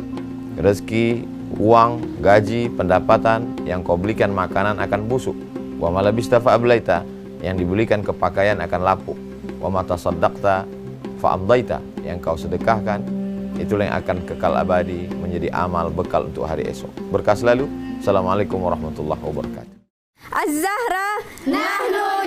Rezeki, uang, gaji, pendapatan yang kau belikan makanan akan busuk. Wa malabista fa'ablaita, yang dibelikan kepakaian akan lapuk. Wa mata saddaqta fa'amdaita, yang kau sedekahkan itulah yang akan kekal abadi menjadi amal bekal untuk hari esok. Berkah selalu. Assalamualaikum warahmatullahi wabarakatuh. Az-Zahra nahnu